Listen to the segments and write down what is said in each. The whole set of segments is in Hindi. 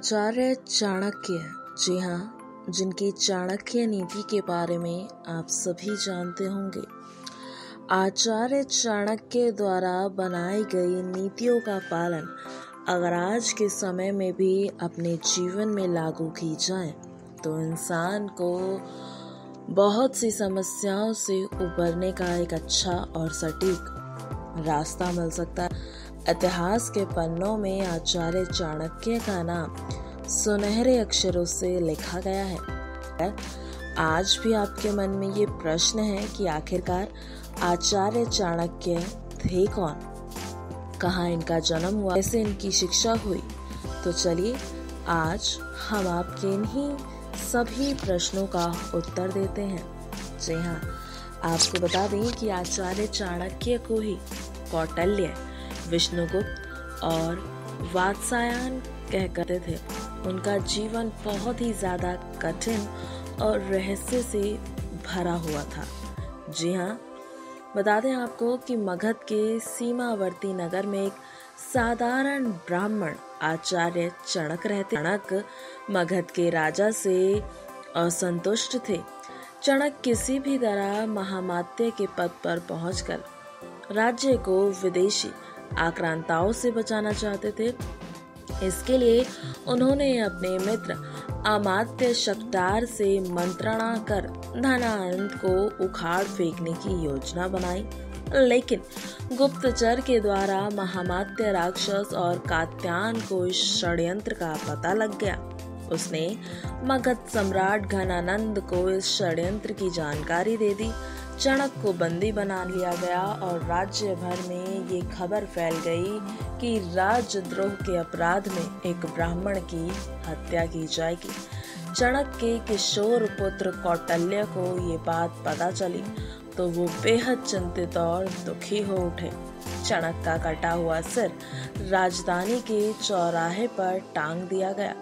आचार्य चाणक्य, जी हाँ, जिनकी चाणक्य नीति के बारे में आप सभी जानते होंगे। आचार्य चाणक्य द्वारा बनाई गई नीतियों का पालन अगर आज के समय में भी अपने जीवन में लागू की जाए तो इंसान को बहुत सी समस्याओं से उबरने का एक अच्छा और सटीक रास्ता मिल सकता है। इतिहास के पन्नों में आचार्य चाणक्य का नाम सुनहरे अक्षरों से लिखा गया है। आज भी आपके मन में ये प्रश्न है कि आखिरकार आचार्य चाणक्य थे कौन, कहाँ इनका जन्म हुआ, कैसे इनकी शिक्षा हुई। तो चलिए आज हम आपके इन्हीं सभी प्रश्नों का उत्तर देते हैं। जी हाँ, आपको बता दें कि आचार्य चाणक्य को ही कौटिल्य, विष्णुगुप्त और वात्स्यायन कह करते थे। उनका जीवन बहुत ही ज्यादा कठिन और रहस्य से भरा हुआ था। जी हाँ, बता दें आपको कि मगध के सीमावर्ती नगर में एक साधारण ब्राह्मण आचार्य चणक रहते। चणक मगध के राजा से असंतुष्ट थे। चणक किसी भी तरह महामात्य के पद पर पहुंचकर राज्य को विदेशी आक्रांताओं से बचाना चाहते थे। इसके लिए उन्होंने अपने मित्र अमात्य शक्टार से मंत्रणा कर धनानंद को उखाड़ फेंकने की योजना बनाई, लेकिन गुप्तचर के द्वारा महामात्य राक्षस और कात्यायन को इस षड्यंत्र का पता लग गया। उसने मगध सम्राट घनानंद को इस षड्यंत्र की जानकारी दे दी। चणक को बंदी बना लिया गया और राज्य भर में ये खबर फैल गई कि राजद्रोह के अपराध में एक ब्राह्मण की हत्या की जाएगी। चणक के किशोर पुत्र कौटिल्य को ये बात पता चली तो वो बेहद चिंतित और दुखी हो उठे। चणक का कटा हुआ सिर राजधानी के चौराहे पर टांग दिया गया।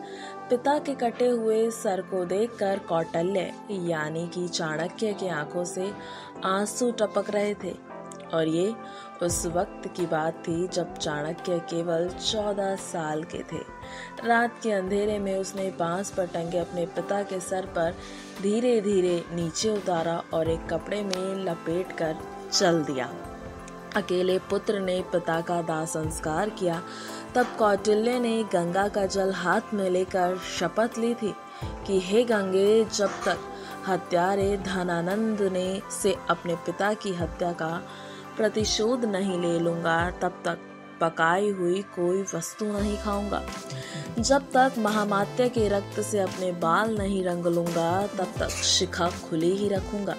पिता के कटे हुए सर को देखकर कौटिल्य यानी कि चाणक्य की आंखों से आंसू टपक रहे थे। और ये उस वक्त की बात थी जब चाणक्य केवल 14 साल के थे। रात के अंधेरे में उसने बांस पर टंगे अपने पिता के सर पर धीरे धीरे नीचे उतारा और एक कपड़े में लपेट कर चल दिया। अकेले पुत्र ने पिता का दाह संस्कार किया। तब कौटिल्य ने गंगा का जल हाथ में लेकर शपथ ली थी कि हे गंगे, जब तक हत्यारे धनानंद ने से अपने पिता की हत्या का प्रतिशोध नहीं ले लूंगा, तब तक पकाई हुई कोई वस्तु नहीं खाऊंगा। जब तक महामात्य के रक्त से अपने बाल नहीं रंग लूंगा, तब तक शिखा खुली ही रखूंगा।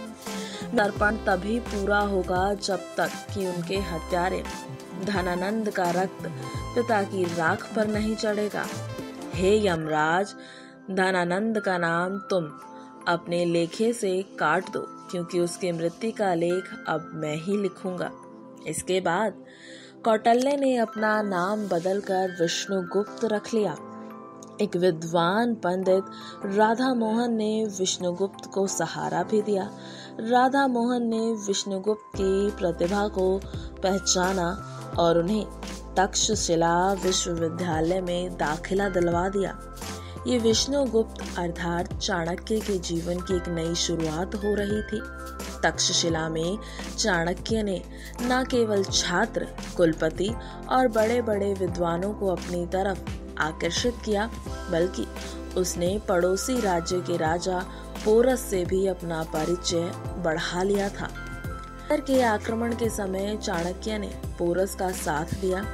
तर्पण तभी पूरा होगा जब तक कि उनके हत्यारे धनानंद का रक्त पिता की राख पर नहीं चढ़ेगा। हे यमराज, धनानंद का नाम तुम अपने लेखे से काट दो, क्योंकि उसकी मृत्यु का लेख अब मैं ही लिखूंगा। इसके बाद कौटिल्य ने अपना नाम बदलकर विष्णुगुप्त रख लिया। एक विद्वान पंडित राधा मोहन ने विष्णुगुप्त को सहारा भी दिया। राधा मोहन ने विष्णुगुप्त की प्रतिभा को पहचाना और उन्हें तक्षशिला विश्वविद्यालय में दाखिला दिलवा दिया। ये विष्णुगुप्त अर्थात चाणक्य के जीवन की एक नई शुरुआत हो रही थी। तक्षशिला में चाणक्य ने न केवल छात्र, कुलपति और बड़े बड़े विद्वानों को अपनी तरफ आकर्षित किया, बल्कि उसने पड़ोसी राज्य के राजा पोरस से भी अपना परिचय बढ़ा लिया था। सिकंदर के आक्रमण के समय चाणक्य ने पोरस का साथ दिया।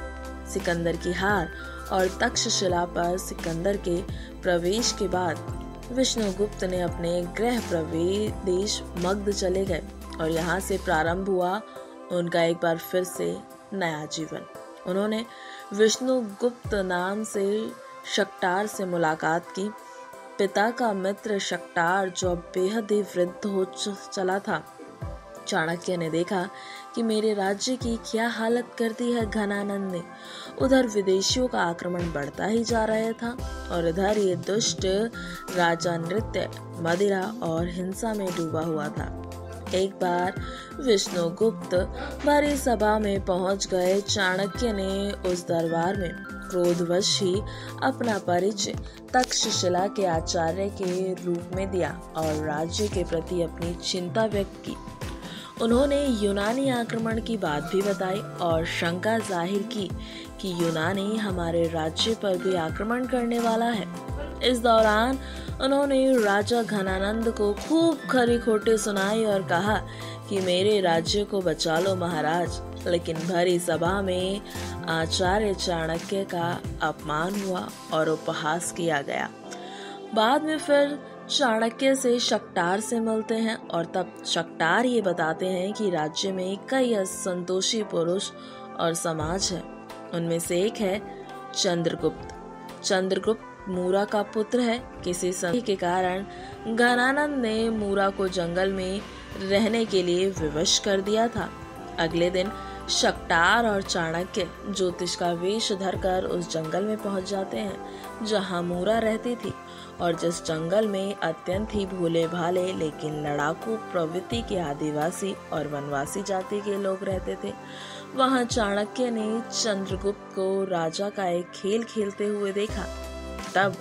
सिकंदर की हार और तक्षशिला पर सिकंदर के प्रवेश के बाद विष्णुगुप्त ने अपने गृह प्रवेश मगध चले गए और यहाँ से प्रारंभ हुआ उनका एक बार फिर से नया जीवन। उन्होंने विष्णुगुप्त नाम से शक्टार से मुलाकात की। पिता का मित्र शक्टार जो बेहद ही वृद्ध हो चला था। चाणक्य ने देखा कि मेरे राज्य की क्या हालत कर दी है घनानंद ने। उधर विदेशियों का आक्रमण बढ़ता ही जा रहा था और इधर ये दुष्ट राजा नृत्य, मदिरा और हिंसा में डूबा हुआ था। एक बार विष्णुगुप्त भरी सभा में पहुंच गए। चाणक्य ने उस दरबार में क्रोधवश ही अपना परिचय तक्षशिला के आचार्य के रूप में दिया और राज्य के प्रति अपनी चिंता व्यक्त की। उन्होंने यूनानी आक्रमण की बात भी बताई और शंका जाहिर की कि यूनानी हमारे राज्य पर भी आक्रमण करने वाला है। इस दौरान उन्होंने राजा घनानंद को खूब खरी खोटे सुनाई और कहा कि मेरे राज्य को बचा लो महाराज। लेकिन भरी सभा में आचार्य चाणक्य का अपमान हुआ और उपहास किया गया। बाद में फिर चाणक्य से शक्टार से मिलते हैं और तब शक्टार ये बताते हैं कि राज्य में कई असंतोषी पुरुष और समाज है। उनमें से एक है चंद्रगुप्त। चंद्रगुप्त मूरा का पुत्र है। किसी संधि के कारण घनानंद ने मूरा को जंगल में रहने के लिए विवश कर दिया था। अगले दिन शक्टार और चाणक्य ज्योतिष का वेश धरकर उस जंगल में पहुंच जाते हैं जहां मूरा रहती थी और जिस जंगल में अत्यंत ही भोले भाले लेकिन लड़ाकू प्रवृत्ति के आदिवासी और वनवासी जाति के लोग रहते थे। वहां चाणक्य ने चंद्रगुप्त को राजा का एक खेल खेलते हुए देखा। तब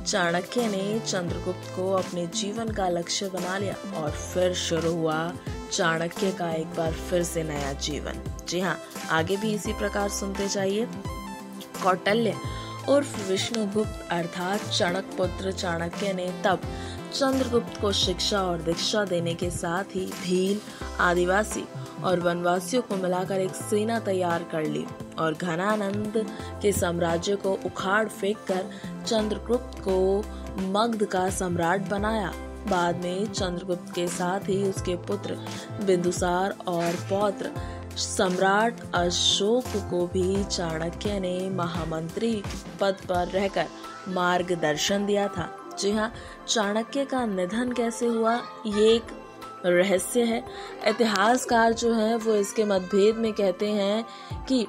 चाणक्य ने चंद्रगुप्त को अपने जीवन का लक्ष्य बना लिया और फिर शुरू हुआ चाणक्य का एक बार फिर से नया जीवन। जी हाँ, आगे भी इसी प्रकार सुनते जाइए। कौटिल्य उर्फ विष्णुगुप्त अर्थात चणक पुत्र चाणक्य ने तब चंद्रगुप्त को शिक्षा और दीक्षा देने के साथ ही भील, आदिवासी और वनवासियों को मिलाकर एक सेना तैयार कर ली और घनानंद के साम्राज्य को उखाड़ फेंककर चंद्रगुप्त को मगध का सम्राट बनाया। बाद में चंद्रगुप्त के साथ ही उसके पुत्र बिंदुसार और पौत्र सम्राट अशोक को भी चाणक्य ने महामंत्री पद पर रहकर मार्गदर्शन दिया था। जी हाँ, चाणक्य का निधन कैसे हुआ ये एक रहस्य है। इतिहासकार जो हैं वो इसके मतभेद में कहते हैं कि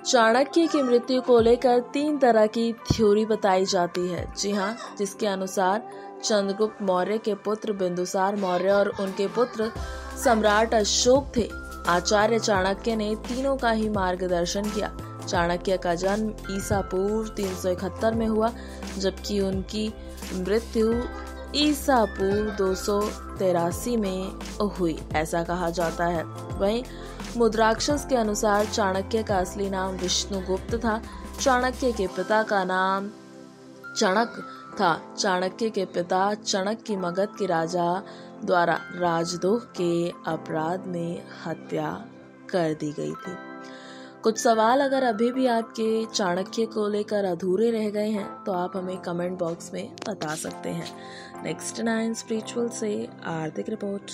चाणक्य की मृत्यु को लेकर 3 तरह की थ्योरी बताई जाती है। जी हाँ, जिसके अनुसार चंद्रगुप्त मौर्य के पुत्र बिंदुसार मौर्य और उनके पुत्र सम्राट अशोक थे। आचार्य चाणक्य ने तीनों का ही मार्गदर्शन किया। चाणक्य का जन्म ईसा पूर्व 371 में हुआ जबकि उनकी मृत्यु ईसा पूर्व 283 में हुई, ऐसा कहा जाता है। वहीं मुद्राक्षस के अनुसार चाणक्य का असली नाम विष्णुगुप्त था। चाणक्य के पिता का नाम चणक था। चाणक्य के पिता चणक की मगध के राजा द्वारा राजद्रोह के अपराध में हत्या कर दी गई थी। कुछ सवाल अगर अभी भी आपके चाणक्य को लेकर अधूरे रह गए हैं तो आप हमें कमेंट बॉक्स में बता सकते हैं। नेक्स्ट 9 स्पिरिचुअल से आर्थिक रिपोर्ट।